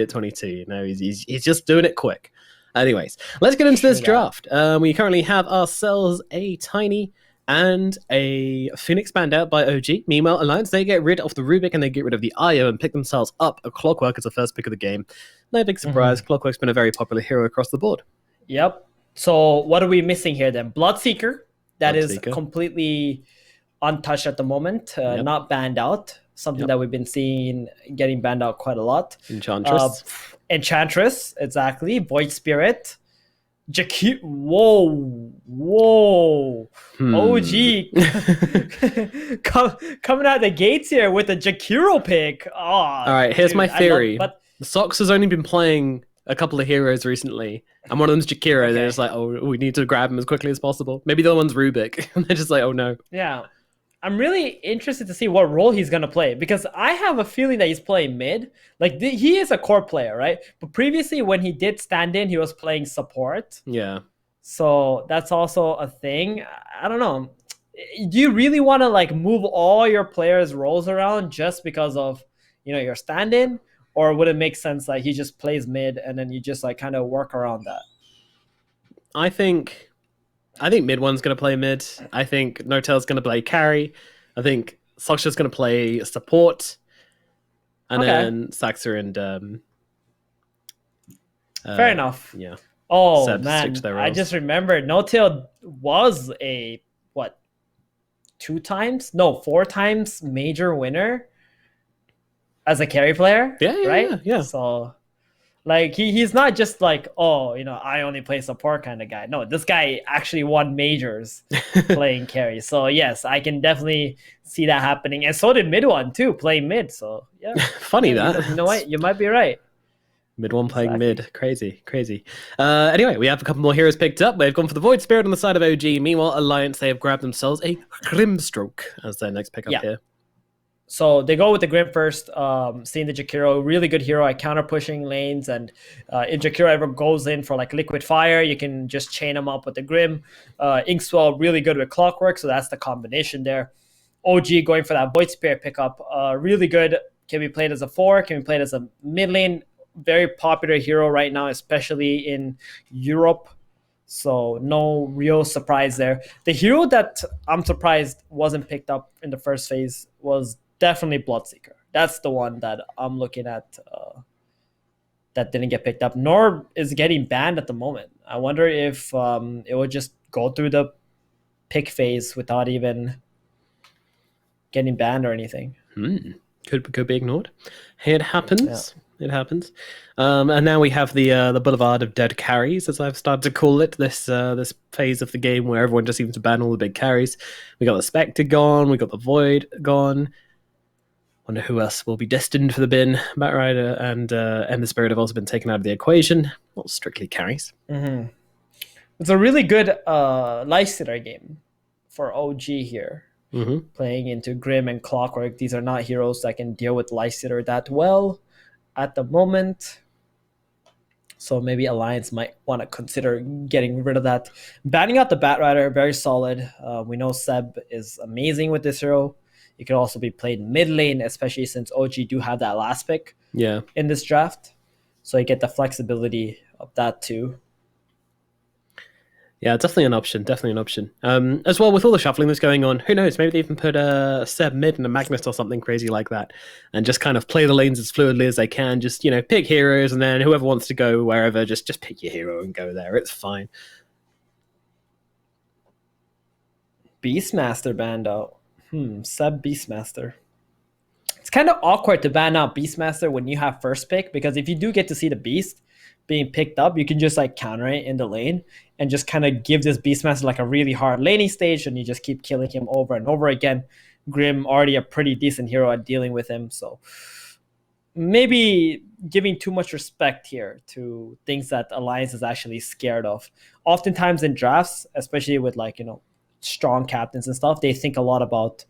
at 22. You know, he's just doing it quick. Anyways, let's get into this draft. We currently have ourselves a Tiny and a Phoenix banned out by OG. Meanwhile, Alliance, they get rid of the Rubik and they get rid of the IO and pick themselves up a Clockwork as the first pick of the game. No big surprise. Clockwork's been a very popular hero across the board. Yep. So what are we missing here then? Bloodseeker. That is completely untouched at the moment. Not banned out. Something that we've been seeing getting banned out quite a lot. Enchantress, exactly. Void Spirit. Whoa. OG coming out the gates here with a Jakiro pick. All right, here's my theory. Sox has only been playing a couple of heroes recently, and one of them's Jakiro. They're just like, oh, we need to grab him as quickly as possible. Maybe the other one's Rubik. And they're just like, oh no. Yeah. I'm really interested to see what role he's going to play, because I have a feeling that he's playing mid. Like, he is a core player, right? But previously, when he did stand in, he was playing support. Yeah. So that's also a thing. I don't know. Do you really want to like move all your players' roles around just because of, your stand-in? Or would it make sense that he just plays mid and then you just like kind of work around that? I think mid one's going to play mid. I think Notel's going to play carry. I think Soksha's going to play support. And then Saxa and... fair enough. Yeah. Oh, man. I just remembered Notel was a, 4 times major winner as a carry player. Yeah. So... like he's not just like, I only play support kind of guy. No, this guy actually won majors playing carry. So yes, I can definitely see that happening. And so did mid one too, playing mid. So yeah. Funny that. You know what? You might be right. Mid one playing mid. Crazy. Anyway, we have a couple more heroes picked up. They've gone for the Void Spirit on the side of OG. Meanwhile, Alliance, they have grabbed themselves a Grimstroke as their next pickup here. So they go with the Grim first, seeing the Jakiro, really good hero at counter pushing lanes. And if Jakiro ever goes in for like Liquid Fire, you can just chain him up with the Grim. Inkswell, really good with Clockwork, so that's the combination there. OG going for that Void Spirit pickup, really good. Can be played as a 4, can be played as a mid lane. Very popular hero right now, especially in Europe. So no real surprise there. The hero that I'm surprised wasn't picked up in the first phase was definitely Bloodseeker. That's the one that I'm looking at that didn't get picked up, nor is getting banned at the moment. I wonder if it would just go through the pick phase without even getting banned or anything. Could be ignored. It happens. It happens. And now we have the Boulevard of Dead Carries, as I've started to call it, this phase of the game where everyone just seems to ban all the big carries. We got the Spectre gone, we got the Void gone. Wonder who else will be destined for the bin. Batrider and the Spirit have also been taken out of the equation. Not strictly carries. It's a really good Lifestealer game for OG here. Playing into Grim and Clockwork. These are not heroes that can deal with Lifestealer that well at the moment. So maybe Alliance might want to consider getting rid of that. Banning out the Batrider, very solid. We know Seb is amazing with this hero. It could also be played mid lane, especially since OG do have that last pick in this draft. So you get the flexibility of that too. Yeah, definitely an option. As well, with all the shuffling that's going on, who knows? Maybe they even put a Seb mid and a Magnus or something crazy like that, and just kind of play the lanes as fluidly as they can. Just pick heroes, and then whoever wants to go wherever, just pick your hero and go there. It's fine. Beastmaster banned out. Seb Beastmaster. It's kind of awkward to ban out Beastmaster when you have first pick, because if you do get to see the Beast being picked up, you can just like counter it in the lane and just kind of give this Beastmaster like a really hard laning stage, and you just keep killing him over and over again. Grim already a pretty decent hero at dealing with him, so maybe giving too much respect here to things that Alliance is actually scared of. Oftentimes in drafts, especially with strong captains and stuff, they think a lot about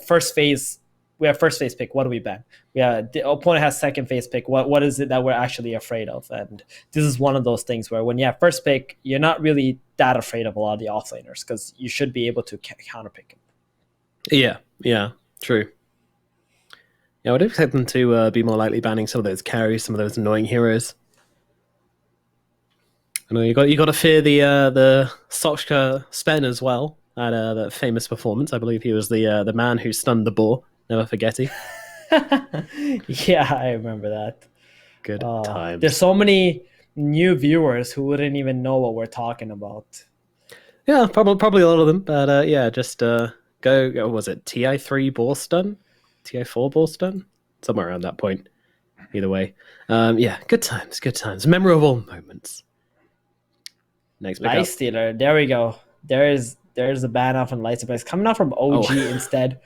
first phase. We have first phase pick, what do we ban? The opponent has second phase pick, what is it that we're actually afraid of? And this is one of those things where when you have first pick, you're not really that afraid of a lot of the offlaners, because you should be able to counter pick him. Yeah, true. Yeah, I would expect them to be more likely banning some of those carries, some of those annoying heroes. I know you got to fear the Sochka Spen as well. That famous performance. I believe he was the man who stunned the boar. Never forget it. Yeah, I remember that. Good There's times. so many new viewers who wouldn't even know what we're talking about. Yeah, probably a lot of them. But yeah, just go. Was it TI3 boar stun? TI4 boar stun? Somewhere around that point. Either way, yeah, good times, good times, memorable moments. Next Light pickup. Stealer, there we go. There's a ban off on Light Stealer. It's coming out from Oh, OG instead.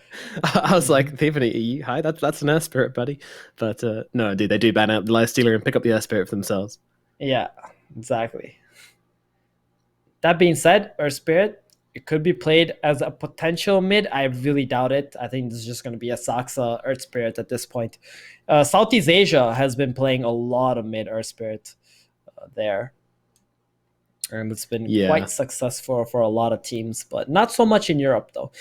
I was like, Tiffany, hi, that's an Earth Spirit, buddy. But no, dude, they do ban out the Life Stealer and pick up the Earth Spirit for themselves. Yeah, exactly. That being said, Earth Spirit, it could be played as a potential mid. I really doubt it. I think this is just going to be a Saksa Earth Spirit at this point. Southeast Asia has been playing a lot of mid Earth Spirit there. And it's been quite successful for a lot of teams, but not so much in Europe, though.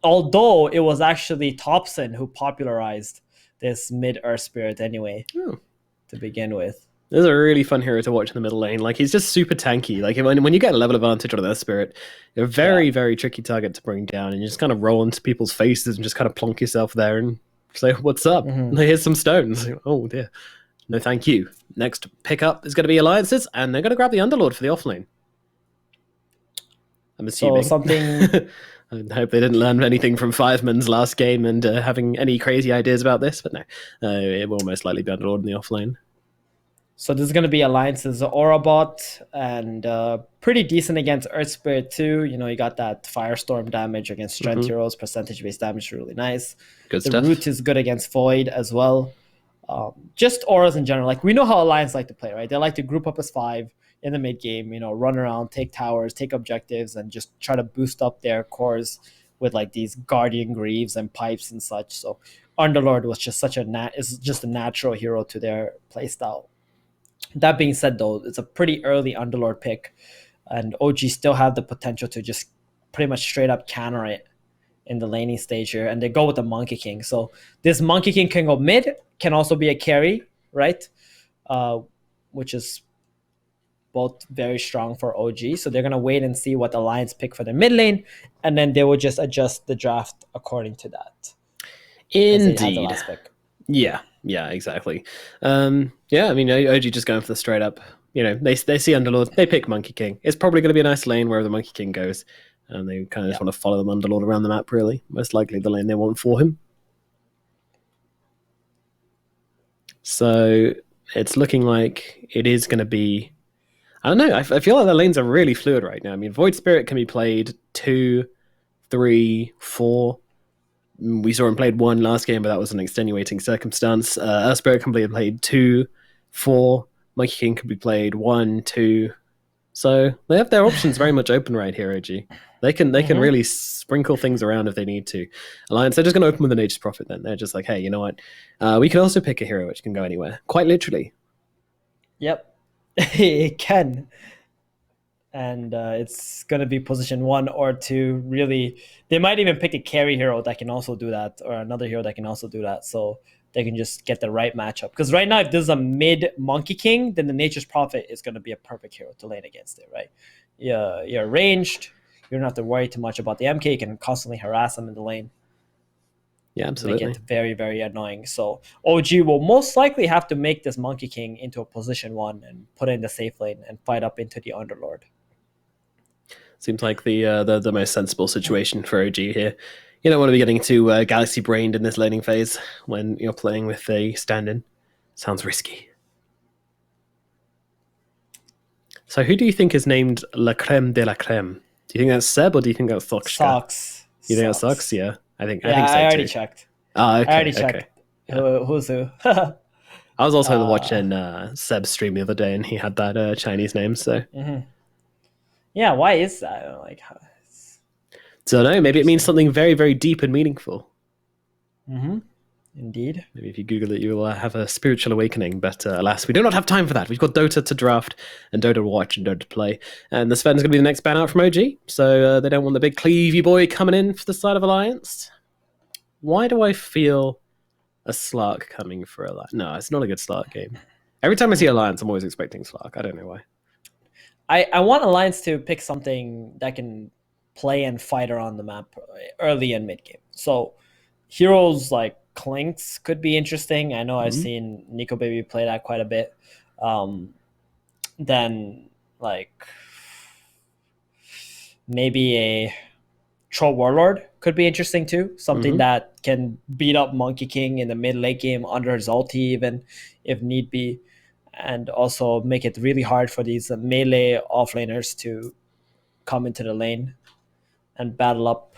Although it was actually Thompson who popularized this mid Earth Spirit anyway, to begin with. This is a really fun hero to watch in the middle lane. Like, he's just super tanky. Like, when you get a level advantage on an Earth Spirit, you're a very, very tricky target to bring down, and you just kind of roll into people's faces and just kind of plonk yourself there and say, what's up? Here's some stones. Oh, dear. No, thank you. Next pickup is going to be Alliances, and they're going to grab the Underlord for the offlane. I'm assuming. So something... I hope they didn't learn anything from Fiveman's last game and having any crazy ideas about this, but no. It will most likely be Underlord in the offlane. So this is going to be Alliance's Aura bot, and pretty decent against Earth Spirit too. You know, you got that Firestorm damage against Strength heroes, percentage-based damage, really nice. Good the stuff. Root is good against Void as well. Just auras in general. Like, we know how Alliance like to play, right? They like to group up as 5 in the mid game, you know, run around, take towers, take objectives, and just try to boost up their cores with like these Guardian Greaves and pipes and such. So Underlord was just is just a natural hero to their playstyle. That being said, though, it's a pretty early Underlord pick, and OG still have the potential to just pretty much straight up counter it in the laning stage here, and they go with the Monkey King. So this Monkey King can go mid, can also be a carry, right? Which is both very strong for OG. So they're going to wait and see what Alliance pick for the mid lane, and then they will just adjust the draft according to that. Indeed. Yeah, exactly. Yeah, I mean, OG just going for the straight up, you know, they see Underlord, they pick Monkey King. It's probably going to be a nice lane wherever the Monkey King goes, and they kind of just want to follow the Underlord around the map, really. Most likely the lane they want for him. So it's looking like it is going to be... I don't know, I feel like the lanes are really fluid right now. I mean, Void Spirit can be played 2, 3, 4... We saw him played 1 last game, but that was an extenuating circumstance. Earth Spirit can be played 2, 4. Monkey King can be played 1, 2. So they have their options very much open right here, OG. They can really sprinkle things around if they need to. Alliance, they're just going to open with a Nature's Prophet then. They're just like, hey, you know what? We can also pick a hero which can go anywhere. Quite literally. Yep. It can. And it's going to be position 1 or 2. Really, they might even pick a carry hero that can also do that, or another hero that can also do that, so they can just get the right matchup. Because right now, if this is a mid Monkey King, then the Nature's Prophet is going to be a perfect hero to lane against it, right? You're ranged. You don't have to worry too much about the MK. You can constantly harass them in the lane. Yeah, absolutely. Make it very, very annoying. So OG will most likely have to make this Monkey King into a position 1 and put it in the safe lane and fight up into the Underlord. Seems like the most sensible situation for OG here. You don't want to be getting too galaxy brained in this laning phase when you're playing with a stand-in. Sounds risky. So who do you think is named La Creme de la Creme? Do you think that's Seb or do you think that's Soxka? Sox. You think that's Sox? Yeah, I think so I already too. checked. Oh, okay. I already checked. Yeah. Who's who? I was also watching Seb's stream the other day, and he had that Chinese name. So, yeah, why is that? Like, so no, maybe it means something very, very deep and meaningful. Indeed. Maybe if you Google it, you will have a spiritual awakening. But alas, we do not have time for that. We've got Dota to draft, and Dota to watch, and Dota to play. And the Sven's going to be the next ban out from OG. So they don't want the big Cleavy boy coming in for the side of Alliance. Why do I feel a Slark coming for a no, it's not a good Slark game. Every time I see Alliance, I'm always expecting Slark. I don't know why. I want Alliance to pick something that can play and fight around the map early and mid game. So heroes like Clinks could be interesting. I know I've seen Nico Baby play that quite a bit. Then like maybe a Troll Warlord could be interesting too. Something that can beat up Monkey King in the mid late game under his ulti even if need be. And also make it really hard for these melee offlaners to come into the lane and battle up.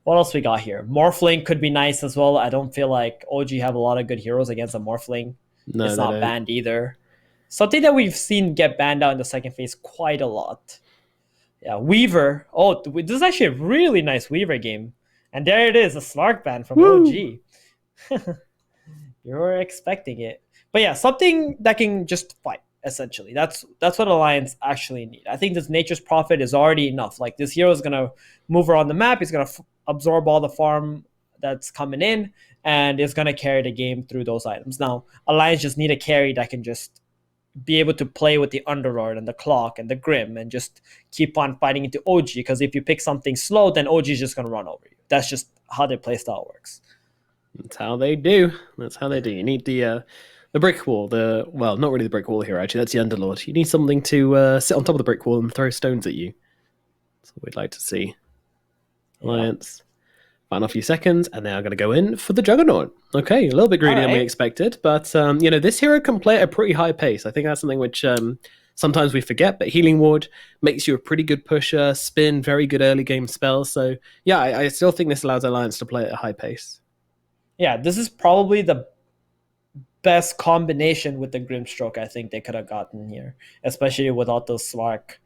What else we got here? Morphling could be nice as well. I don't feel like OG have a lot of good heroes against a Morphling. No, it's not banned either. Something that we've seen get banned out in the second phase quite a lot. Yeah, Weaver. Oh, this is actually a really nice Weaver game. And there it is, a Slark ban from OG. You're expecting it. But yeah, something that can just fight, essentially. That's what Alliance actually need. I think this Nature's Prophet is already enough. Like, this hero is going to move around the map. He's going to absorb all the farm that's coming in, and is going to carry the game through those items. Now, Alliance just need a carry that can just be able to play with the Underlord and the Clock and the Grim and just keep on fighting into OG, because if you pick something slow, then OG is just going to run over you. That's just how their playstyle works. That's how they do. That's how they do. You need the brick wall. Well, not really the brick wall here, actually. That's the Underlord. You need something to sit on top of the brick wall and throw stones at you. That's what we'd like to see. Alliance. Final few seconds, and they are going to go in for the Juggernaut. Okay, a little bit greedier than we expected, but this hero can play at a pretty high pace. I think that's something which sometimes we forget, but Healing Ward makes you a pretty good pusher, spin, very good early game spells. So yeah, I still think this allows Alliance to play at a high pace. Yeah, this is probably the best combination with the Grimstroke I think they could have gotten here, especially without the Slark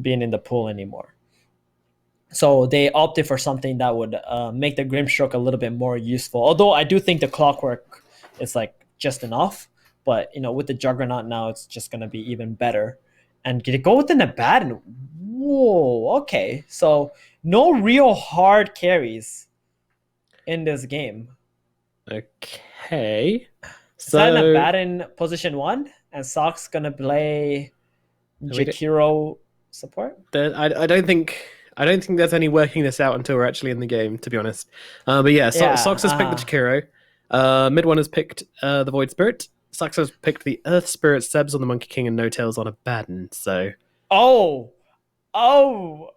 being in the pool anymore. So they opted for something that would make the Grimstroke a little bit more useful. Although I do think the Clockwork is like just enough, but with the Juggernaut now, it's just going to be even better. And get it go within the Abaddon. Whoa, okay. So no real hard carries in this game. Okay. So is that an Abaddon position 1? And Sock's going to play Jakiro support? I don't think there's any working this out until we're actually in the game, to be honest. But yeah, Sox has picked the Jakiro. Mid one has picked the Void Spirit. Sox has picked the Earth Spirit. Seb's on the Monkey King, and No Tails on Abaddon. So. Oh,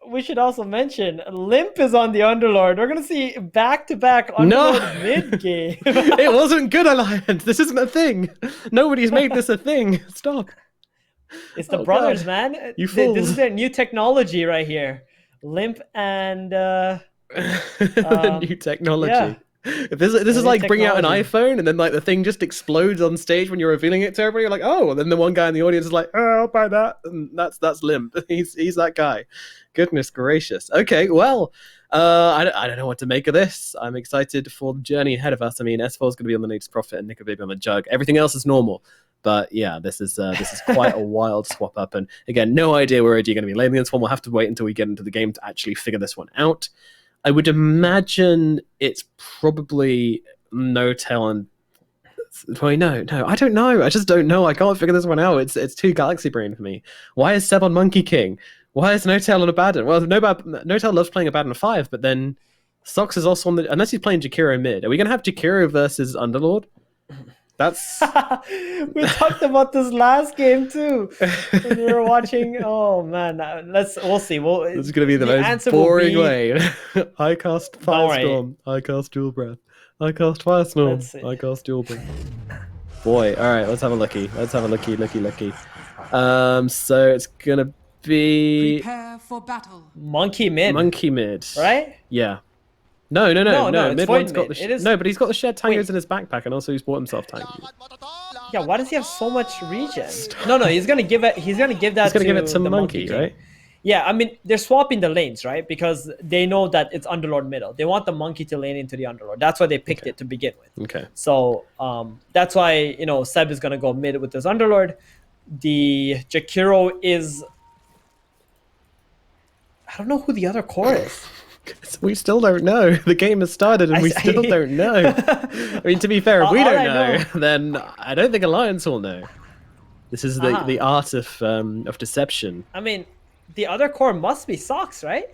we should also mention Limp is on the Underlord. We're gonna see back-to-back Underlord mid game. It wasn't good, Alliance. This isn't a thing. Nobody's made this a thing. Stop. It's the brothers, God. Man. You fools. This is their new technology right here. Limp and new technology. Yeah. This is like bringing out an iPhone and then like the thing just explodes on stage when you're revealing it to everybody. You're like, oh, and then the one guy in the audience is like, oh, I'll buy that. And that's Limp. He's that guy. Goodness gracious. Okay, well, I don't know what to make of this. I'm excited for the journey ahead of us. I mean, S4 is going to be on the Nature's Prophet and Nico Baby on the Jug. Everything else is normal. But yeah, this is quite a wild swap up. And again, no idea where OG are going to be landing this one. We'll have to wait until we get into the game to actually figure this one out. I would imagine it's probably No Tail and... Wait, no, I don't know. I just don't know. I can't figure this one out. It's too Galaxy Brain for me. Why is Seb on Monkey King? Why is No Tail on Abaddon? Well, No Tail loves playing Abaddon 5, but then Sox is also on the... Unless he's playing Jakiro mid. Are we going to have Jakiro versus Underlord? That's... We talked about this last game too when we were watching. Oh man, we'll see. This is going to be the most boring way. I cast Firestorm. I cast Dual Breath. I cast Firestorm. I cast Dual Breath. Boy, all right, let's have a looky. Looky. So it's going to be... Prepare for battle. Monkey mid. Right? Yeah. No. Mid one's got the no, but he's got the shared tangos in his backpack, and also he's bought himself tangos. Yeah, why does he have so much regen? No, he's gonna give it. He's gonna give that. He's gonna give it to the Monkey, right? Yeah, I mean they're swapping the lanes, right? Because they know that it's Underlord middle. They want the Monkey to lane into the Underlord. That's why they picked it to begin with. Okay. So that's why Seb is gonna go mid with this Underlord. The Jakiro is. I don't know who the other core is. We still don't know. The game has started and we still don't know. I mean, to be fair, if we don't know, then I don't think Alliance will know. This is the art of deception. I mean, the other core must be Sox, right?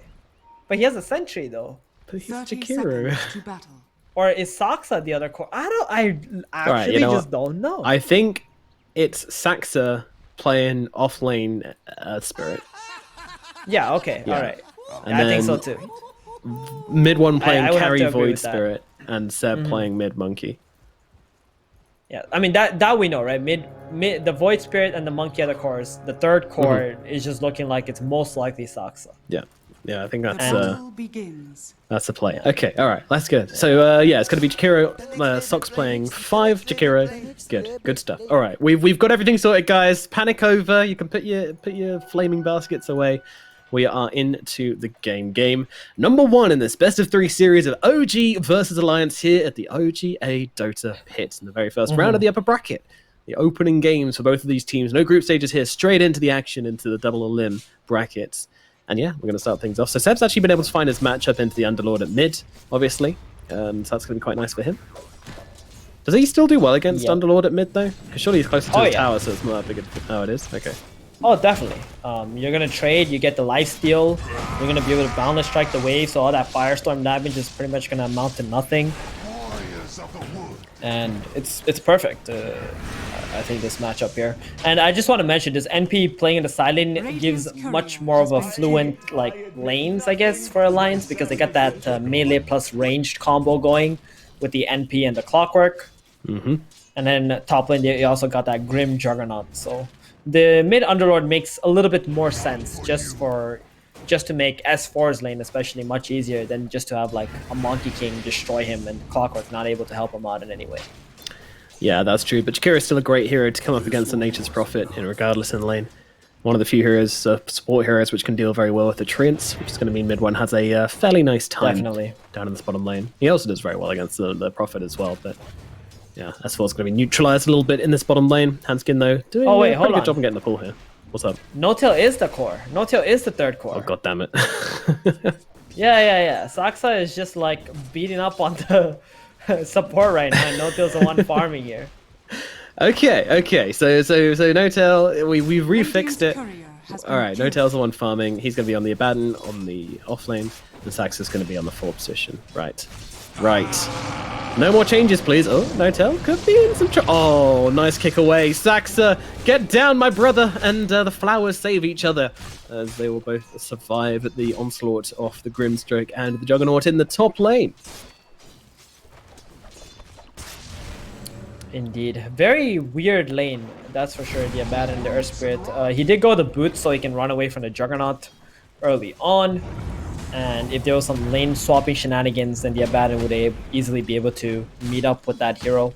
But he has a sentry though. But he's Jakiro. Or is Saxa the other core? I actually just don't know. I think it's Saxa playing off lane Spirit. Yeah, okay, alright. I think so too. Mid one playing carry Void Spirit and Seb playing mid Monkey. Yeah, I mean that we know, right? Mid the Void Spirit and the Monkey are the cores. The third core is just looking like it's most likely Saxa. Yeah, I think that's the play. Okay, all right, that's good. So yeah, it's gonna be Jakiro, Sox playing 5 Jakiro. Good stuff. All right, we've got everything sorted, guys. Panic over. You can put your flaming baskets away. We are into the game number 1 in this best of 3 series of OG versus Alliance here at the OGA Dota pit in the very first round of the upper bracket. The opening games for both of these teams. No group stages here. Straight into the action, into the double elim brackets. And yeah, we're going to start things off. So Seb's actually been able to find his matchup into the Underlord at mid, obviously. So that's going to be quite nice for him. Does he still do well against Underlord at mid, though? Because surely he's closer to the tower, so it's not that big of... Oh, it is? Okay. Oh, definitely. You're going to trade, you get the lifesteal. You're going to be able to boundless strike the wave, so all that firestorm damage is pretty much going to amount to nothing. And it's perfect. I think this matchup here, and I just want to mention this NP playing in the side lane gives much more of a fluent like lanes, I guess, for Alliance, because they got that melee plus ranged combo going with the NP and the Clockwork. And then top lane you also got that Grim Juggernaut. So the mid Underlord makes a little bit more sense just to make S4's lane especially much easier than just to have like a Monkey King destroy him and Clockwork not able to help him out in any way. Yeah, that's true. But Jakiro is still a great hero to come up against the Nature's Prophet, regardless in lane. One of the few heroes, support heroes, which can deal very well with the Treants, which is going to mean mid one has a fairly nice time down in this bottom lane. He also does very well against the Prophet as well, but yeah, S4 is going to be neutralized a little bit in this bottom lane. Handskin, though, doing a pretty good job of getting the pull here. What's up? No-Tail is the core. No-Tail is the third core. Oh, god damn it. Yeah. Saxa is just like beating up on the support right now. No-Tail's the one farming here. Okay. So No-Tail, we've refixed it. All right, No-Tail's the one farming. He's going to be on the Abaddon on the off lane, and Saxa's going to be on the 4 position. Right. No more changes, please. Oh, No-Tail could be in some trouble. Oh, nice kick away. Saxa, get down, my brother. And the flowers save each other as they will both survive at the onslaught of the Grimstroke and the Juggernaut in the top lane. Indeed. Very weird lane, that's for sure, the Abaddon and the Earth Spirit. He did go the boot so he can run away from the Juggernaut early on. And if there was some lane swapping shenanigans, then the Abaddon would easily be able to meet up with that hero.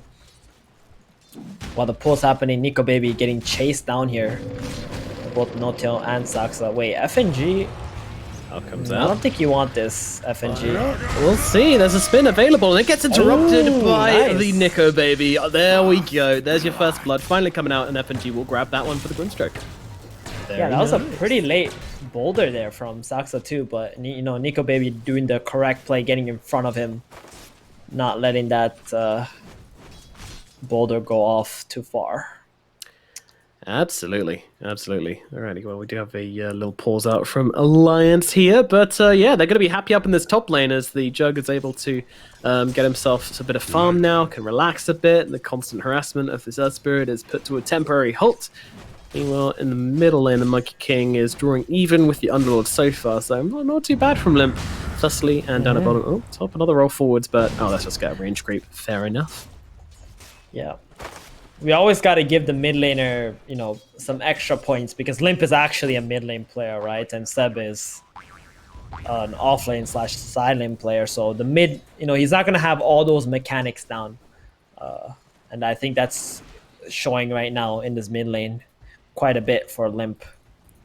While the pull's happening, Nico Baby getting chased down here. Both No-Tail and Saxa. Wait, FNG? Comes out. I don't think you want this, FNG. We'll see. There's a spin available, and it gets interrupted by the Nico Baby. There we go. There's your first blood finally coming out, and FNG will grab that one for the Grimstroke. Yeah, that was a pretty late boulder there from Saxa too, but Nico Baby doing the correct play, getting in front of him, not letting that boulder go off too far. Absolutely. Alrighty, well, we do have a little pause out from Alliance here, but yeah, they're going to be happy up in this top lane as the Jug is able to get himself a bit of farm now, can relax a bit, and the constant harassment of this Earth Spirit is put to a temporary halt. Meanwhile, in the middle lane, the Monkey King is drawing even with the Underlord so far, so not too bad from Limp. Thusly, and down at bottom. Oh, top, another roll forwards, but let's just get a range creep. Fair enough. Yeah. We always got to give the mid laner, some extra points, because Limp is actually a mid lane player, right? And Seb is an off lane / side lane player, so the mid, he's not going to have all those mechanics down. And I think that's showing right now in this mid lane quite a bit for Limp,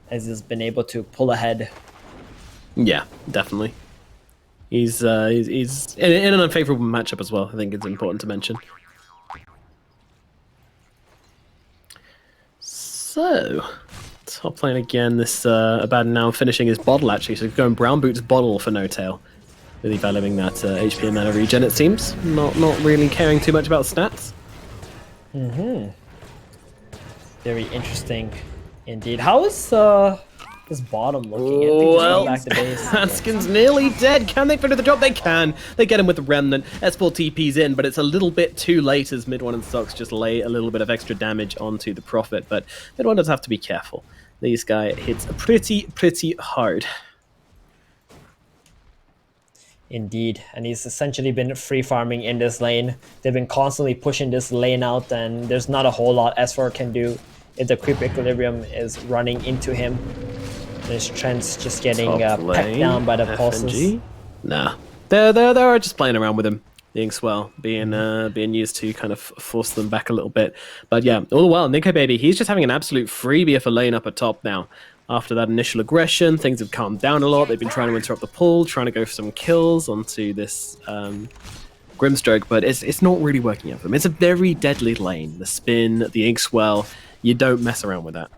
as he's been able to pull ahead. Yeah, definitely. He's in an unfavorable matchup as well. I think it's important to mention. So, top lane again. This Abaddon now finishing his bottle actually. So going Brown Boots bottle for No-Tail. Really valuing that HP and mana regen, it seems. Not really caring too much about stats. Very interesting indeed. How is this bottom looking? I think just Well, going back to base. Hanskin's nearly dead. Can they finish the job? They can. They get him with the Remnant. S4 TP's in, but it's a little bit too late as Mid1 and Sox just lay a little bit of extra damage onto the Prophet. But Mid1 does have to be careful. This guy hits pretty hard. Indeed, and he's essentially been free farming in this lane. They've been constantly pushing this lane out, and there's not a whole lot S4 can do if the creep equilibrium is running into him. There's Trent's just getting pecked down by the pulses. Nah, they're just playing around with him. The Inkswell being used to kind of force them back a little bit. But yeah, all the while, Nico Baby, he's just having an absolute freebie of a lane up at top now. After that initial aggression, things have calmed down a lot. They've been trying to interrupt the pull, trying to go for some kills onto this Grimstroke, but it's not really working out for them. It's a very deadly lane. The spin, the Inkswell, you don't mess around with that.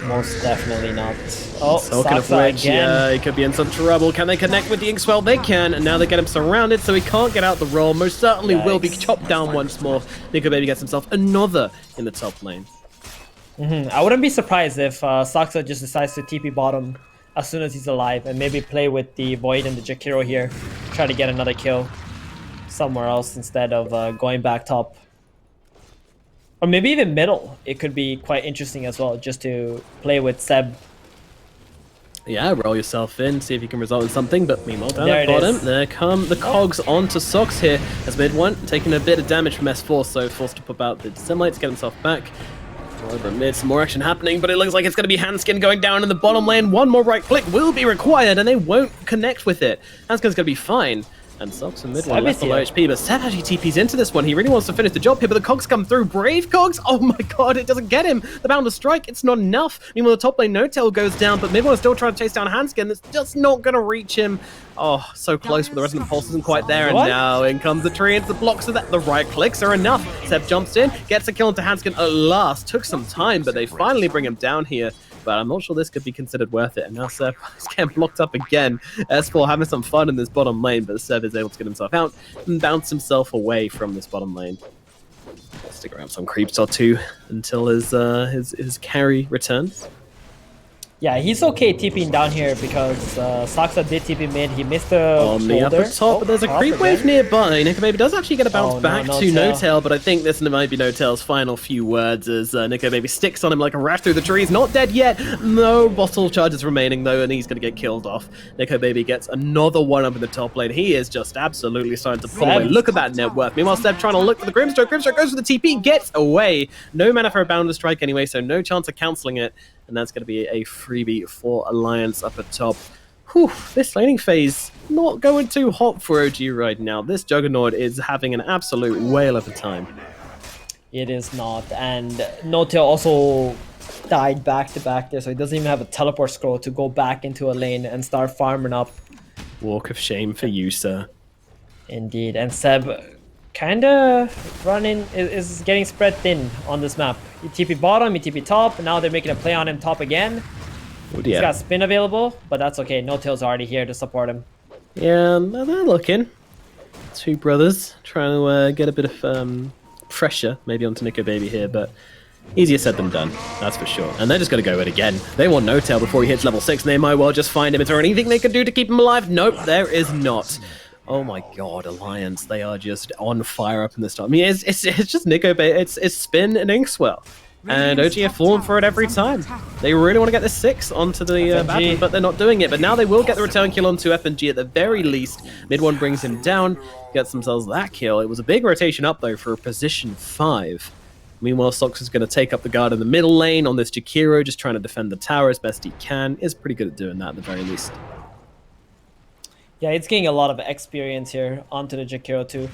Most definitely not. Oh, Talking of which, yeah, he could be in some trouble. Can they connect with the Inkswell? They can, and now they get him surrounded, so he can't get out the roll. Most certainly will be chopped down once more. Nico Baby gets himself another in the top lane. I wouldn't be surprised if Saksa just decides to TP bottom as soon as he's alive and maybe play with the Void and the Jakiro here, try to get another kill somewhere else instead of going back top. Or maybe even middle. It could be quite interesting as well, just to play with Seb. Yeah, roll yourself in, see if you can result in something, but meanwhile down at bottom, there come the cogs onto Sox here as Mid1 taking a bit of damage from S4, so forced to pop out the Dissemblate to get himself back. Over mid, some more action happening, but it looks like it's going to be Hanskin going down in the bottom lane. One more right click will be required, and they won't connect with it. Hanskin's going to be fine. And Sox and Mid1 left below HP, but Seb actually TP's into this one. He really wants to finish the job here, but the cogs come through. Brave cogs! Oh my god, it doesn't get him! The bound to strike, it's not enough. Meanwhile, the top lane No-Tail goes down, but Mid1 is still trying to chase down Hanskin. It's just not going to reach him. Oh, so close, but the rest of the pulse isn't quite there. And now in comes the tree into the blocks of that. The right clicks are enough. Seb jumps in, gets a kill into Hanskin at last. Took some time, but they finally bring him down here. But I'm not sure this could be considered worth it. And now Seb is getting blocked up again. S4 having some fun in this bottom lane, but Seb is able to get himself out and bounce himself away from this bottom lane. Stick around some creeps or two until his carry returns. Yeah, he's okay TPing down here because Saksa did TP mid. He missed the on the upper top, but there's a creep wave nearby. Nico Baby does actually get a bounce back to No-Tail, but I think this might be No-Tail's final few words as Nico Baby sticks on him like a rat through the trees. Not dead yet. No bottle charges remaining though, and he's going to get killed off. Nico Baby gets another one up in the top lane. He is just absolutely starting to pull away. Look at that net worth. Meanwhile, Seb trying to look for the Grimstroke. Grimstroke goes for the TP, gets away. No mana for a bound to strike anyway, so no chance of cancelling it. And that's going to be a freebie for Alliance up at top. Whew, this laning phase not going too hot for OG right now. This Juggernaut is having an absolute whale of a time. It is not, and No-Tail also died back to back there, so he doesn't even have a teleport scroll to go back into a lane and start farming up. Walk of shame for you, sir. Indeed, and Seb kinda is getting spread thin on this map. He TP bottom, he TP top, and now they're making a play on him top again. Oh, yeah. He's got spin available, but that's okay. No-Tail's already here to support him. Yeah, they're looking. Two brothers trying to get a bit of pressure maybe onto Nico Baby here, but easier said than done, that's for sure. And they're just going to go it again. They want No-Tail before he hits level 6, and they might well just find him. Is there anything they can do to keep him alive? Nope, there is not. Oh my god, Alliance, they are just on fire up in this time. I mean, it's just Nico Baby, it's Spin and Inkswell. And OG have fallen for it every time. They really want to get this 6 onto the battle, but they're not doing it. But now they will get the return kill onto FNG at the very least. Mid1 brings him down, gets themselves that kill. It was a big rotation up, though, for a position 5. Meanwhile, Sox is going to take up the guard in the middle lane on this Jakiro, just trying to defend the tower as best he can. Is pretty good at doing that at the very least. Yeah, it's getting a lot of experience here onto the Jakiro too.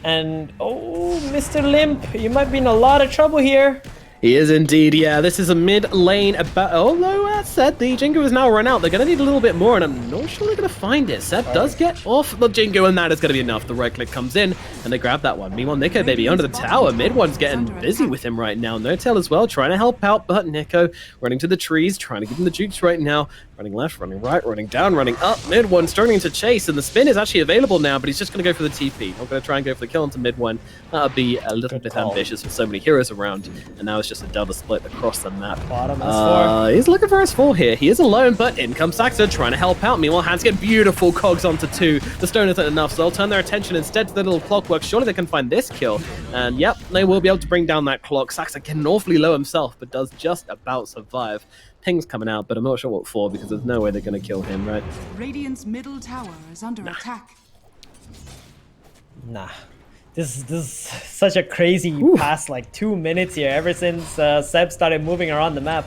And, oh, Mr. Limp, you might be in a lot of trouble here. He is indeed, yeah. This is a mid lane, although That said, the Jingu is now run out. They're going to need a little bit more, and I'm not sure they're going to find it. Seb does get off the Jingu, and that is going to be enough. The right click comes in, and they grab that one. Meanwhile, Nico, baby, under the tower. Mid one's getting busy with him right now. No-Tail as well, trying to help out, but Nico running to the trees, trying to give him the jukes right now. Running left, running right, running down, running up. Mid one starting to chase, and the spin is actually available now, but he's just going to go for the TP. Not going to try and go for the kill onto mid one. That would be a little bit ambitious with so many heroes around, and now it's just a Delta split across the map. Bottom S4. He's looking for S4 here. He is alone, but in comes Saxa trying to help out. Meanwhile, Hans get beautiful cogs onto 2. The stone isn't enough, so they'll turn their attention instead to the little clockwork. Surely they can find this kill, and yep, they will be able to bring down that clock. Saxa getting awfully low himself, but does just about survive. Ping's coming out, but I'm not sure what for, because there's no way they're going to kill him, right? Radiant's middle tower is under attack. Nah. This is such a crazy past like 2 minutes here, ever since Seb started moving around the map.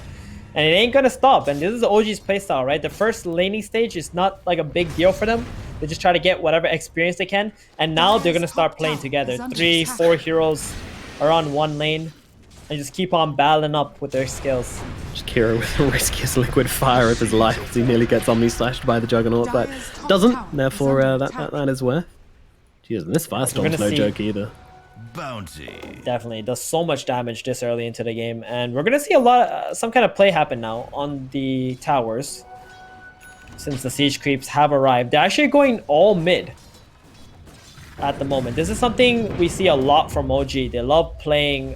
And it ain't gonna stop, and this is OG's playstyle, right? The first laning stage is not like a big deal for them. They just try to get whatever experience they can, and now they're gonna start playing together. 3, 4 heroes are on one lane, and just keep on battling up with their skills. Kira with the riskiest liquid fire of his life as he nearly gets omni-slashed by the Juggernaut, but doesn't, therefore that is worth. Jeez, and this Firestorm's no joke either. Bounty. Definitely does so much damage this early into the game, and we're gonna see a lot, some kind of play happen now on the towers. Since the siege creeps have arrived, they're actually going all mid at the moment. This is something we see a lot from OG. They love playing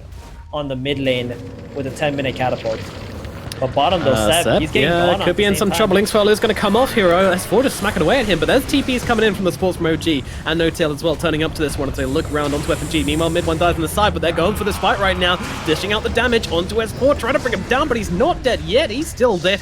on the mid lane with a 10-minute catapult. But bottom though, Seb, he's getting gone could be in some trouble. Inkswell is going to come off hero. S4 just smacking away at him, but there's TPs coming in from the sports from OG, and No-Tail as well turning up to this one as they look around onto FNG. Meanwhile, mid one dies on the side, but they're going for this fight right now, dishing out the damage onto S4, trying to bring him down, but he's not dead yet. He's still dead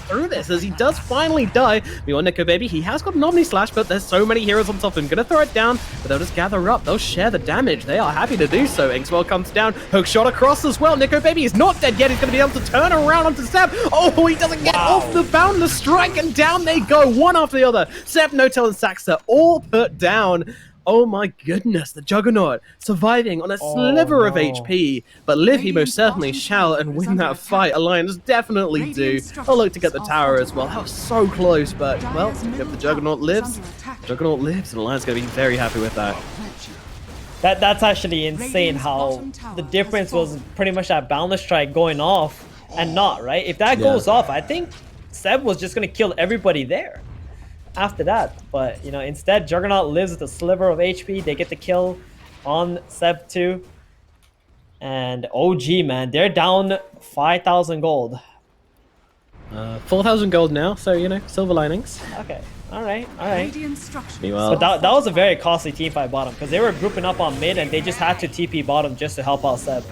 through this as he does finally die. Meanwhile, Nico, baby, he has got an Omni-Slash, but there's so many heroes on top of him. Going to throw it down, but they'll just gather up. They'll share the damage. They are happy to do so. Inkswell comes down, hook shot across as well. Nico, baby, is not dead yet. He's going to be able to turn around onto Seb. Oh, he doesn't get off the boundless strike, and down they go, one after the other. Seb, No-Tail, and Saxa all put down. Oh my goodness, the Juggernaut surviving on a sliver of HP, but live he most certainly shall and win that fight. Alliance definitely do. I'll look to get the tower as well. That was so close, but well, if the Juggernaut lives, and Alliance going to be very happy with that. That's actually insane how the difference was pretty much that boundless strike going off and not, right? If that goes off, I think Seb was just going to kill everybody there after that. But, you know, instead, Juggernaut lives with a sliver of HP. They get the kill on Seb too. And OG, man, they're down 5,000 gold. 4,000 gold now, so, you know, silver linings. Okay. All right. Meanwhile, but that was a very costly teamfight bottom, because they were grouping up on mid and they just had to TP bottom just to help out Seb.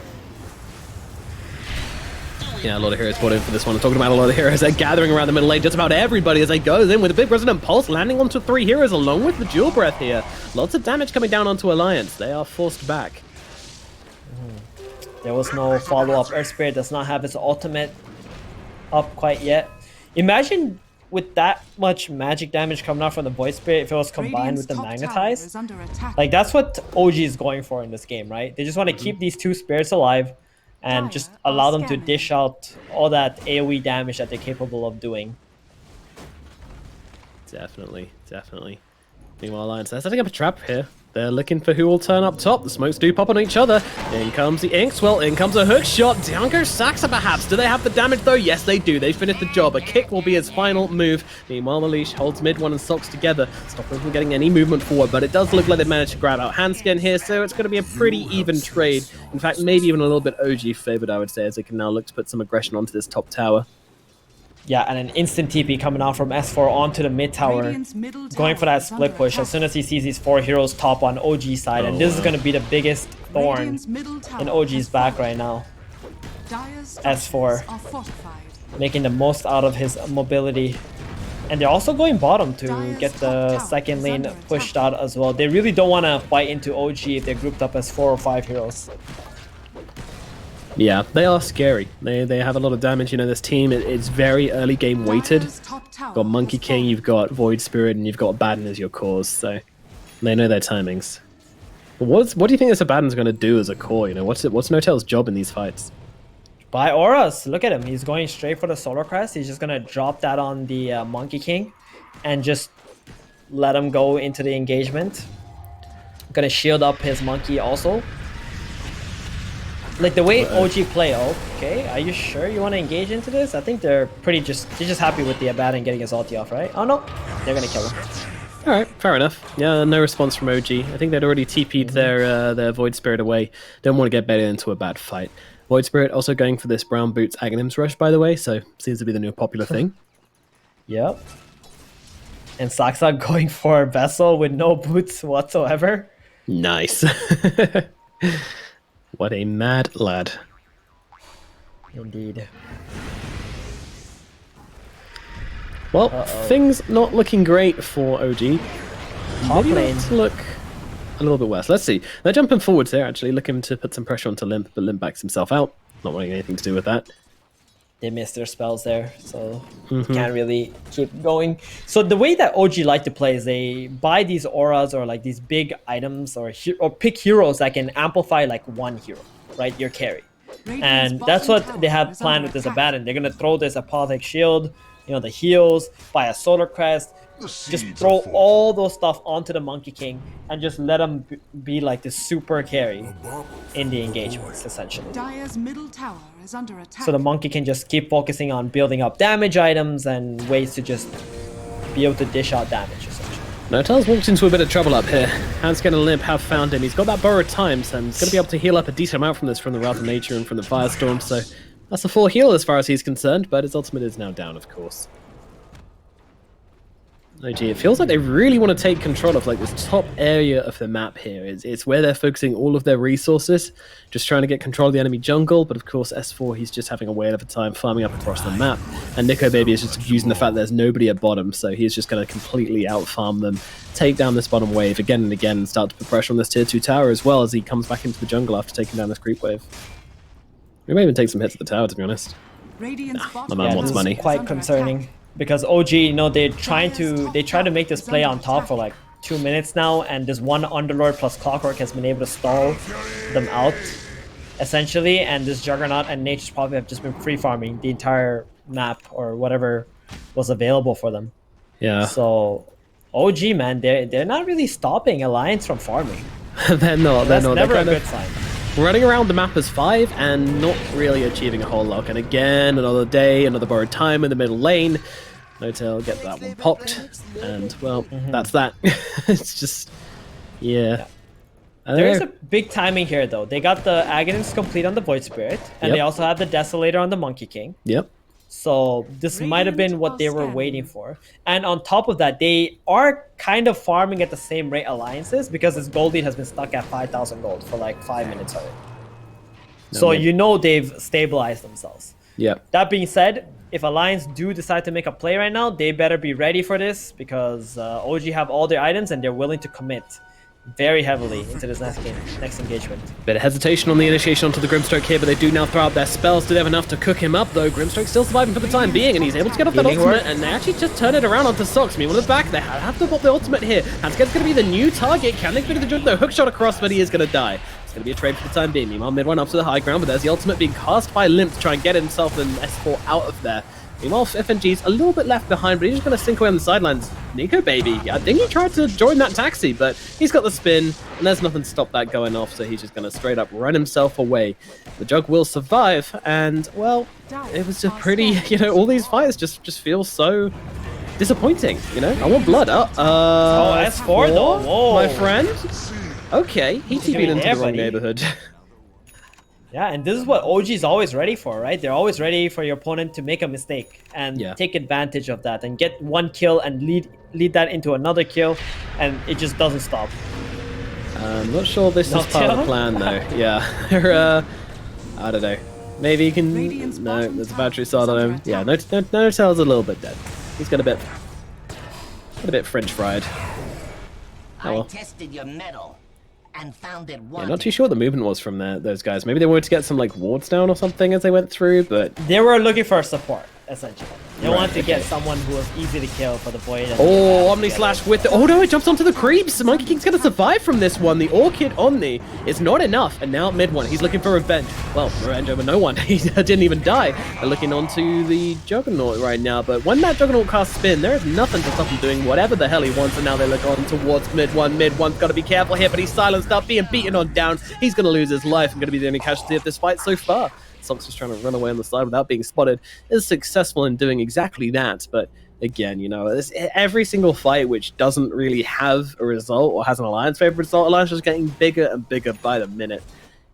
Yeah, a lot of heroes brought in for this one. I'm talking about a lot of heroes. They're gathering around the middle lane. Just about everybody as they go in with a big Resonant Pulse, landing onto 3 heroes along with the Dual Breath here. Lots of damage coming down onto Alliance. They are forced back. There was no follow-up. Earth Spirit does not have its ultimate up quite yet. Imagine with that much magic damage coming out from the Void Spirit if it was combined with the Magnetize. Like, that's what OG is going for in this game, right? They just want to keep these 2 spirits alive and just allow them to dish out all that AoE damage that they're capable of doing. Definitely. Meanwhile, Alliance, they're setting up a trap here. They're looking for who will turn up top. The smokes do pop on each other. In comes the Inkswell. In comes a hook shot. Down goes Saxa perhaps. Do they have the damage though? Yes, they do. They finished the job. A kick will be his final move. Meanwhile, the leash holds mid one and socks together. Stopping from getting any movement forward, but it does look like they managed to grab out Handskin here, so it's going to be a pretty even trade. In fact, maybe even a little bit OG favored, I would say, as they can now look to put some aggression onto this top tower. Yeah, and an instant TP coming out from S4 onto the mid tower, going for that split push as soon as he sees these 4 heroes top on OG side, and this is going to be the biggest thorn in OG's back right now. S4 making the most out of his mobility, and they're also going bottom to get the second lane pushed out as well. They really don't want to fight into OG if they're grouped up as 4 or 5 heroes. Yeah, they are scary. They have a lot of damage. You know, this team, it's very early game weighted. You've got Monkey King, you've got Void Spirit, and you've got Abaddon as your cores, so they know their timings. But what do you think this Abaddon's going to do as a core? You know, what's No-Tail's job in these fights? By auras, look at him. He's going straight for the Solar Crest. He's just gonna drop that on the Monkey King, and just let him go into the engagement. Gonna shield up his monkey also. Like the way OG play. Okay, are you sure you want to engage into this? I think they're just happy with the Abaddon getting his ulti off, right? Oh no, they're gonna kill him. All right, fair enough. Yeah, no response from OG. I think they'd already TP'd their Void Spirit away. Don't want to get better into a bad fight. Void Spirit also going for this Brown Boots Aghanims rush, by the way, so seems to be the new popular thing. Yep. And Saksa going for Vessel with no boots whatsoever. Nice. What a mad lad. Indeed. Well, things not looking great for OG. Top Maybe lane. let's look a little bit worse. Let's see. They're jumping forwards there, actually, looking to put some pressure onto Limp, but Limp backs himself out. Not wanting anything to do with that. They missed their spells there, so can't really keep going. So the way that OG like to play is they buy these auras or like these big items or pick heroes that can amplify like one hero, right? Your carry. And that's what they have planned with this Abaddon. They're going to throw this Apothic Shield, you know, the heals, buy a Solar Crest, just throw all those stuff onto the Monkey King and just let him be like this super carry in the engagements, essentially. Dire's middle tower is under attack. So the Monkey can just keep focusing on building up damage items and ways to just be able to dish out damage, essentially. Notel's walked into a bit of trouble up here. Hans gonna Limp have found him. He's got that borrowed times and he's gonna be able to heal up a decent amount from this, from the Wrath of Nature and from the Firestorm, so that's a full heal as far as he's concerned, but his ultimate is now down, of course. OG, it feels like they really want to take control of like this top area of the map here. It's where they're focusing all of their resources, just trying to get control of the enemy jungle, but of course S4, he's just having a whale of a time farming up across the map, and Nico Baby is just using the fact there's nobody at bottom, so he's just going to completely out-farm them, take down this bottom wave again and again, and start to put pressure on this tier 2 tower as well as he comes back into the jungle after taking down this creep wave. We may even take some hits at the tower, to be honest. Radiant's my man wants money. Quite concerning. Because OG, you know, they try to make this play on top for like 2 minutes now, and this one Underlord plus Clockwork has been able to stall them out, essentially, and this Juggernaut and Nature's Prophet have just been free farming the entire map or whatever was available for them. Yeah. So OG, man, they're not really stopping Alliance from farming. They're not. That's never they're a good sign. Running around the map as 5 and not really achieving a whole lot. And again, another day, another borrowed time in the middle lane. Notel get that one popped, and well, that's that. It's just, yeah. There is a big timing here, though. They got the Aghanims complete on the Void Spirit, and they also have the Desolator on the Monkey King. Yep. So this might have been what they were waiting for. And on top of that, they are kind of farming at the same rate Alliances, because this gold lead has been stuck at 5,000 gold for like 5 minutes already. So you know they've stabilized themselves. Yep. That being said, if Alliance do decide to make a play right now, they better be ready for this, because OG have all their items and they're willing to commit very heavily into this next engagement. Bit of hesitation on the initiation onto the Grimstroke here, but they do now throw out their spells. Do they have enough to cook him up, though? Grimstroke still surviving for the time being, and he's able to get off that ultimate, and they actually just turn it around onto Socks. Meanwhile, the back, they have to pop the ultimate here. Hansget's going to be the new target. Can they finish the jump, though? Hookshot across, but he is going to die. It's going to be a trade for the time being. Meanwhile, mid one up to the high ground, but there's the ultimate being cast by Limp to try and get himself and S4 out of there. Meanwhile, FNG's a little bit left behind, but he's just going to sink away on the sidelines. Nico Baby, I think he tried to join that taxi, but he's got the spin, and there's nothing to stop that going off, so he's just going to straight up run himself away. The Jug will survive, and, well, it was just pretty, you know, all these fights just feel so disappointing, you know? I want blood. Oh, S4 though, whoa. My friend? Okay, he TP'd into the wrong neighborhood. Yeah, and this is what OG is always ready for, right? They're always ready for your opponent to make a mistake and take advantage of that and get one kill and lead that into another kill, and it just doesn't stop. I'm not sure this is part of the plan, though. Yeah, I don't know. Maybe you can... No, there's a battery sword on him. Yeah, Notel's a little bit dead. He's got a bit French fried. Oh, well. I tested your metal and found it Yeah, not too sure what the movement was from those guys. Maybe they wanted to get some like wards down or something as they went through, but they were looking for support, essentially. They want to get someone who is easy to kill for the Void. Oh, Omni Slash with the... Oh no, it jumps onto the creeps. Monkey King's going to survive from this one. The Orchid Omni is not enough. And now mid one, he's looking for revenge. Well, revenge over no one. He didn't even die. They're looking onto the Juggernaut right now. But when that Juggernaut casts spin, there is nothing to stop him doing whatever the hell he wants. And now they look on towards mid one. Mid one's got to be careful here, but he's silenced up, being beaten on down. He's going to lose his life and going to be the only casualty of this fight so far. Sox just trying to run away on the side without being spotted, is successful in doing exactly that. But again, you know, every single fight which doesn't really have a result or has an Alliance favorite result, Alliance is getting bigger and bigger by the minute.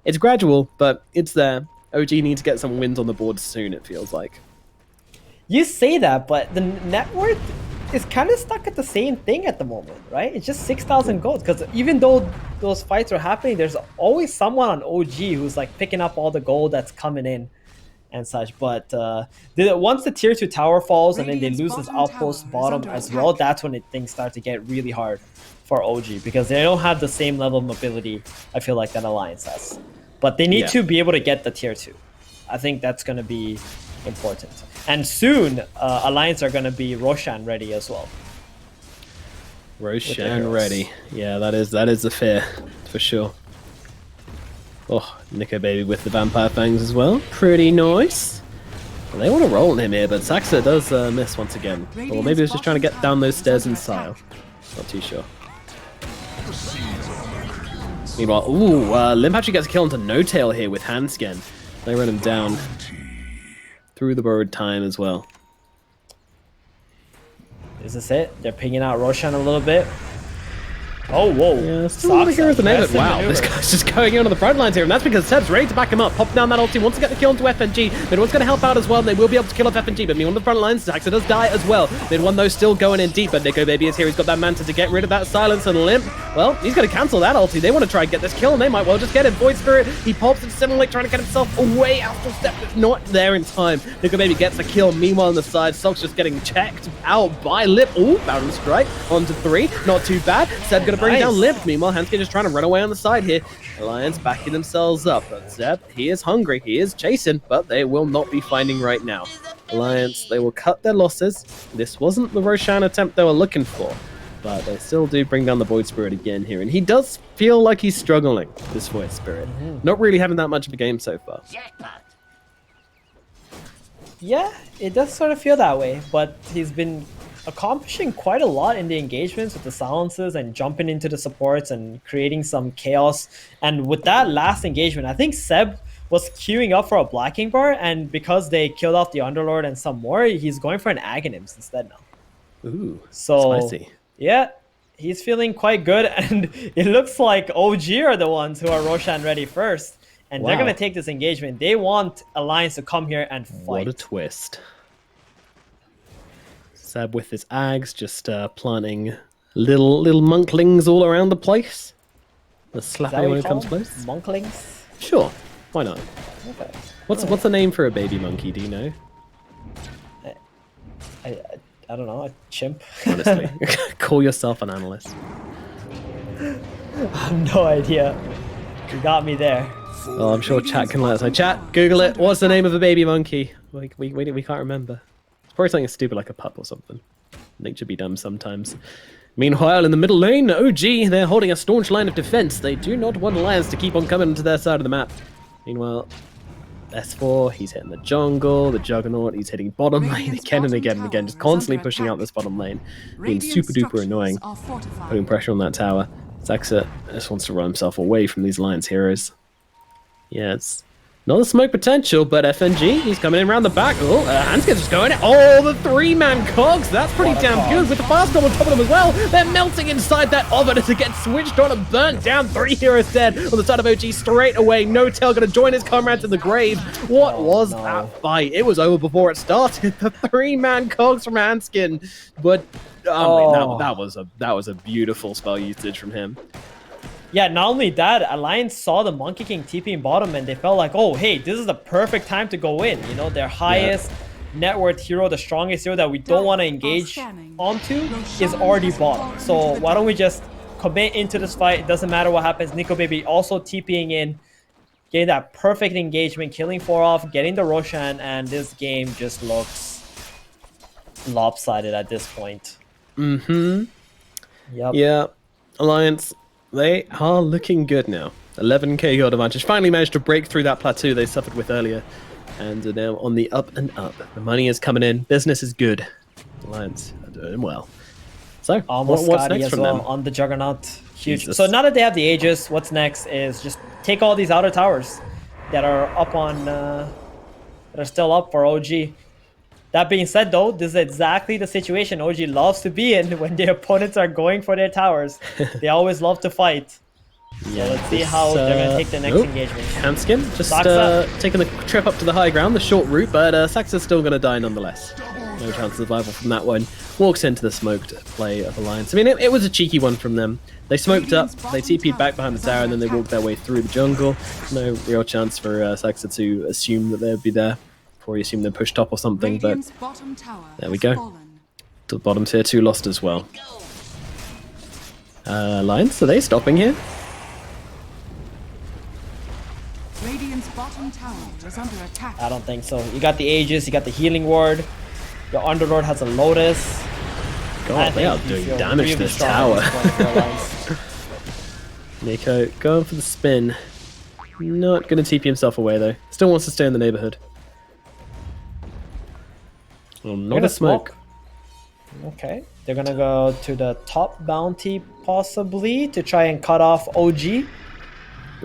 It's gradual, but it's there. OG needs to get some wins on the board soon, it feels like. You say that, but the net worth is kind of stuck at the same thing at the moment, right? It's just 6,000 gold, because even though those fights are happening, there's always someone on OG who's like picking up all the gold that's coming in and such. But once the tier 2 tower falls and then they lose this outpost bottom as well, that's when things start to get really hard for OG, because they don't have the same level of mobility, I feel like, that Alliance has. But they need to be able to get the tier 2. I think that's going to be important. And soon, Alliance are going to be Roshan ready as well. Roshan ready. Yeah, that is a fear, for sure. Oh, Nico Baby with the Vampire Fangs as well. Pretty nice. Well, they want to roll on him here, but Saxa does miss once again. Or maybe he's just trying to get down those stairs in style. Not too sure. Meanwhile, Limp actually gets a kill onto No Tail here with Handskin. They run him down through the borrowed time as well. Is this it? They're pinging out Roshan a little bit. Oh, whoa. Yeah, still all the heroes in it. Wow, this guy's just going in on the front lines here, and that's because Seb's ready to back him up. Pop down that ulti, wants to get the kill into FNG. Mid1's going to help out as well, and they will be able to kill off FNG, but on the front lines, Saxa does die as well. Mid1 though still going in deep, but Nico Baby is here. He's got that Manta to get rid of that silence, and Limp, well, he's going to cancel that ulti. They want to try and get this kill, and they might well just get him. Void Spirit, he pops and still like trying to get himself away. Astral Step is not there in time. Nico Baby gets the kill. Meanwhile on the side, Sox just getting checked out by Limp. Oh, Baron Strike onto 3. Not too bad. Seb going to bring down Limp. Meanwhile, Hanskin just trying to run away on the side here. Alliance backing themselves up. But Zeb, he is hungry. He is chasing, but they will not be finding right now. Alliance, they will cut their losses. This wasn't the Roshan attempt they were looking for, but they still do bring down the Void Spirit again here. And he does feel like he's struggling, this Void Spirit. Not really having that much of a game so far. Yeah, it does sort of feel that way, but he's been accomplishing quite a lot in the engagements with the silences and jumping into the supports and creating some chaos. And with that last engagement, I think Seb was queuing up for a blacking bar, and because they killed off the Underlord and some more, he's going for an Aghanims instead now. Ooh, so spicy. Yeah, he's feeling quite good, and it looks like OG are the ones who are Roshan ready first, and they're going to take this engagement. They want Alliance to come here and fight. What a twist. Seb with his Ags just planting little monklings all around the place. The slapping when it comes close. Monklings? Sure, why not? Okay. What's the name for a baby monkey? Do you know? I don't know, a chimp. Honestly, call yourself an analyst. I have no idea. You got me there. Well, I'm sure chat can let us know. Chat, Google it. What's the name of a baby monkey? We can't remember. It's probably something stupid like a pup or something. Nature be dumb sometimes. Meanwhile, in the middle lane, OG, they're holding a staunch line of defense. They do not want Alliance to keep on coming to their side of the map. Meanwhile, S4, he's hitting the jungle, the Juggernaut, he's hitting bottom lane again and again and again, just constantly pushing out this bottom lane, being super duper annoying, putting pressure on that tower. Saxa just wants to run himself away from these Alliance heroes. Yeah, it's not a smoke potential, but FNG, he's coming in around the back. Oh, Hanskin's just going in. Oh, the 3-man cogs. That's pretty damn good with the fast bomb on top of them as well. They're melting inside that oven as it gets switched on and burnt down. 3 heroes dead on the side of OG straight away. No Tail going to join his comrades in the grave. What was that fight? It was over before it started. The 3-man cogs from Hanskin. But that was a beautiful spell usage from him. Yeah, not only that, Alliance saw the Monkey King TPing bottom and they felt like, oh, hey, this is the perfect time to go in. You know, their highest net worth hero, the strongest hero that we don't want to engage onto is already bottom. So why don't we just commit into this fight? It doesn't matter what happens. Nico Baby also TPing in, getting that perfect engagement, killing 4 off, getting the Roshan, and this game just looks lopsided at this point. Mm-hmm. Yep. Yeah. Alliance, they are looking good now. 11k gold advantage. Finally managed to break through that plateau they suffered with earlier. And are now on the up and up. The money is coming in. Business is good. Alliance are doing well. So, Almost what's Scotty next as from well them? on the Juggernaut. Huge. Jesus. So now that they have the Aegis, what's next is just take all these outer towers that are up on, that are still up for OG. That being said, though, this is exactly the situation OG loves to be in when their opponents are going for their towers. They always love to fight. Yeah, So let's see how they're going to take the next engagement. Hanskin just Saxa. taking the trip up to the high ground, the short route, but Saxa's still going to die nonetheless. No chance of survival from that one. Walks into the smoked play of Alliance. I mean, it was a cheeky one from them. They smoked up, they TP'd back behind the tower, and then they walked their way through the jungle. No real chance for Saxa to assume that they'd be there, before he assumed they'd push top or something, but Radiant's bottom tower there we has go. fallen. to the bottom tier 2 lost as well. Alliance, are they stopping here? Radiant's bottom tower is under attack. I don't think so. You got the Aegis, you got the Healing Ward. Your Underlord has a Lotus. God, they are think you doing feel damage to really this strong tower. at this point for Alliance. Nico going for the spin. Not going to TP himself away though. Still wants to stay in the neighborhood. Oh, not gonna a smoke. Okay. They're gonna go to the top bounty possibly to try and cut off OG.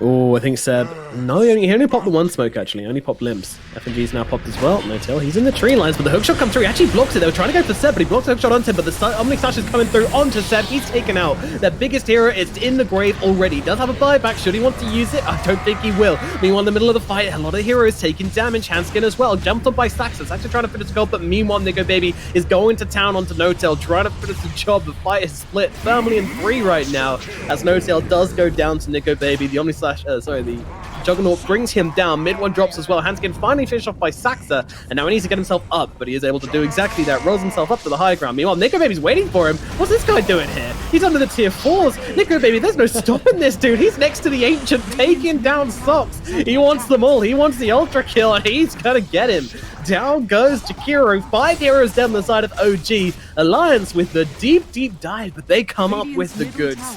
Oh, I think Seb. No, he only popped the one smoke actually. Only popped limps. FNG's now popped as well. No tail. He's in the tree lines, but the hookshot comes through. He actually blocks it. They were trying to go for Seb, but he blocks the hookshot onto him. But the Omni Slash is coming through onto Seb. He's taken out. Their biggest hero is in the grave already. Does have a buyback. Should he want to use it? I don't think he will. Meanwhile, in the middle of the fight, a lot of heroes taking damage. Hanskin as well. Jumped on by Saxa. Saxa trying to finish the goal, but meanwhile, Nico Baby is going to town onto No Tail, trying to finish the job. The fight is split firmly in 3 right now, as No Tail does go down to Nico Baby. The Omni Slash, the Juggernaut brings him down. Mid one drops as well. Hanskin finally finished off by Saxa, and now he needs to get himself up, but he is able to do exactly that. Rolls himself up to the high ground. Meanwhile, Nico Baby's waiting for him. What's this guy doing here? He's under the tier 4s. Nico Baby, there's no stopping this dude. He's next to the Ancient, taking down Socks. He wants them all. He wants the ultra kill, and he's gonna get him. Down goes Jakiro. 5 heroes down the side of OG. Alliance with the deep dive, but they come up with the goods.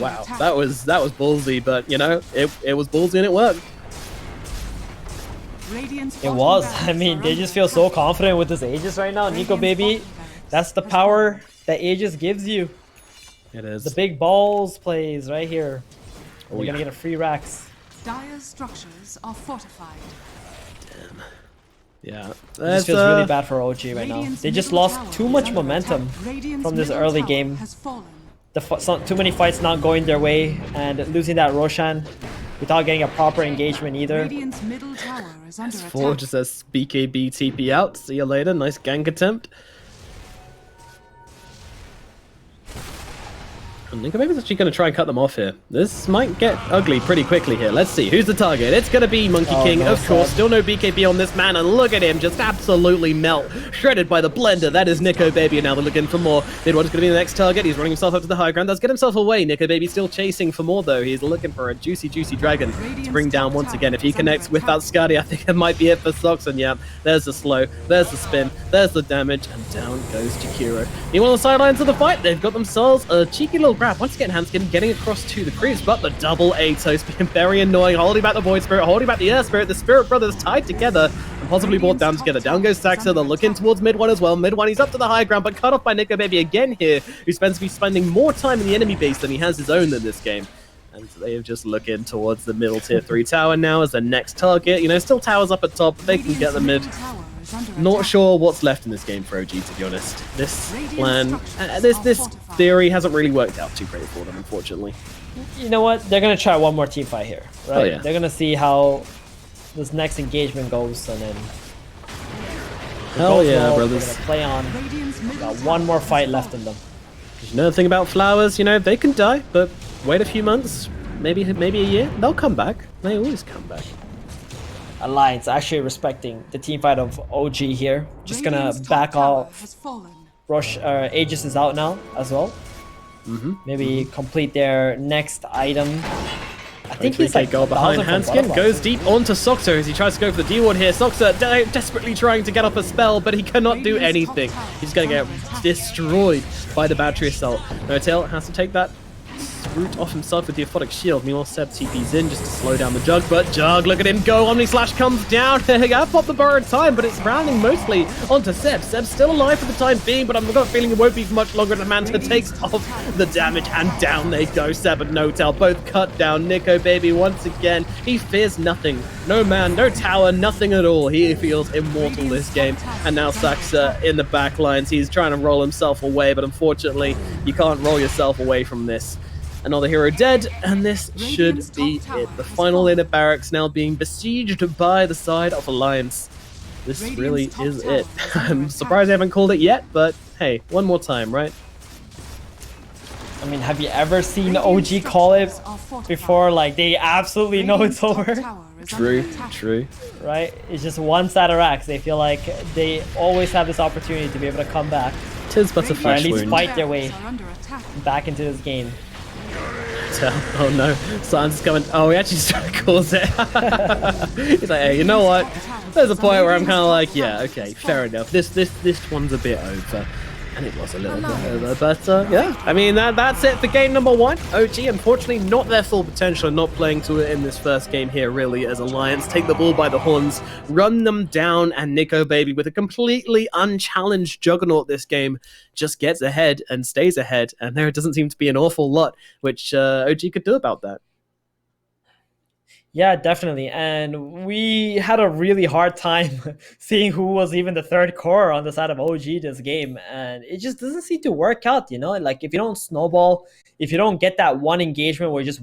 Wow, that was ballsy, but you know, it was ballsy and it worked. It was. I mean, they just feel so confident with this Aegis right now. Nico Baby, that's the power that Aegis gives you. It is. The big balls plays right here. Oh, You're gonna yeah. get a free Rax. Dire's structures are fortified. Yeah. This feels really bad for OG right now. Radiant's They just middle lost tower too is much under momentum attack. Radiant's from this middle early tower game. has fallen. Too many fights not going their way, and losing that Roshan without getting a proper engagement either. Radiant's middle tower is under attack. 4 just says BKB TP out. See you later. Nice gank attempt. And Nico Baby's actually going to try and cut them off here. This might get ugly pretty quickly here. Let's see. Who's the target? It's going to be Monkey King, no, of course. Seb. Still no BKB on this man. And look at him just absolutely melt. Shredded by the blender. That is Nico Baby. And now they're looking for more. Mid one's going to be the next target. He's running himself up to the high ground. Does get himself away. Nico Baby still chasing for more, though. He's looking for a juicy dragon to bring down once again. If he connects with that Scuddy, I think it might be it for Sox. And yeah, there's the slow. There's the spin. There's the damage. And down goes Jakiro. Meanwhile, on the sidelines of the fight, they've got themselves a cheeky little grab. Once again, Hanskin getting across to the creeps, but the double Atos being very annoying, holding back the Void Spirit, holding back the Air Spirit. The Spirit Brothers tied together and possibly brought down together. Down goes Saxa. They're looking towards mid one as well. Mid one, he's up to the high ground, but cut off by Nico Baby again here, who spends to be spending more time in the enemy base than he has his own in this game. And they are just looking towards the middle tier 3 tower now as the next target. You know, still towers up at top. They can get the mid. Not sure what's left in this game for OG, to be honest. This plan, this theory hasn't really worked out too great for them, unfortunately. You know what? They're gonna try one more team fight here, right? Oh, yeah. They're gonna see how this next engagement goes, and then Hell yeah, they're brothers. gonna play on. Got one more fight left in them. You know the thing about flowers, you know, they can die, but wait a few months, maybe a year, they'll come back. They always come back. Alliance actually respecting the team fight of OG here. Just gonna back off. Rush Aegis is out now as well. Maybe complete their next item. I I think 3K he's like goal behind 1,000 from Hanskin, bottom goes box. deep onto Soxer as he tries to go for the D-ward here. Soxer desperately trying to get up a spell, but he cannot do anything. He's going to get destroyed by the battery assault. No-Tail has to take that root off himself with the Aphotic Shield. Meanwhile, Seb TP's in just to slow down the Jug, but Jug, look at him go. Omni Slash comes down. I popped the bar in time, but it's rounding mostly onto Seb. Seb's still alive for the time being, but I've got a feeling it won't be for much longer. The Manta takes off the damage, and down they go. Seb and No-Tail both cut down. Nico Baby once again, he fears nothing. No man, no tower, nothing at all. He feels immortal this game. And now Saxa in the back lines. He's trying to roll himself away, but unfortunately, you can't roll yourself away from this. Another hero dead, and this should be it. The final lane of barracks now being besieged by the side of Alliance. This really is it. I'm surprised I haven't called it yet, but hey, one more time, right? I mean, have you ever seen OG call it before? Like, they absolutely know it's over. True. Right? It's just one side of racks. They feel like they always have this opportunity to be able to come back. Tis but a Or at flesh least wound. fight their way back into this game. Oh no, Sans is coming. Oh, he actually started to cause it. He's like, hey, you know what? There's a point where I'm kind of like, yeah, okay, fair enough. This one's a bit over. And it was a little bit over, but yeah, I mean, that's it for game number 1. OG, unfortunately, not their full potential, not playing to it in this first game here, really, as Alliance take the bull by the horns, run them down, and Nico Baby, with a completely unchallenged juggernaut this game, just gets ahead and stays ahead, and there doesn't seem to be an awful lot which OG could do about that. Yeah, definitely. And we had a really hard time seeing who was even the third core on the side of OG this game. And it just doesn't seem to work out, you know? Like, if you don't snowball, if you don't get that one engagement where you just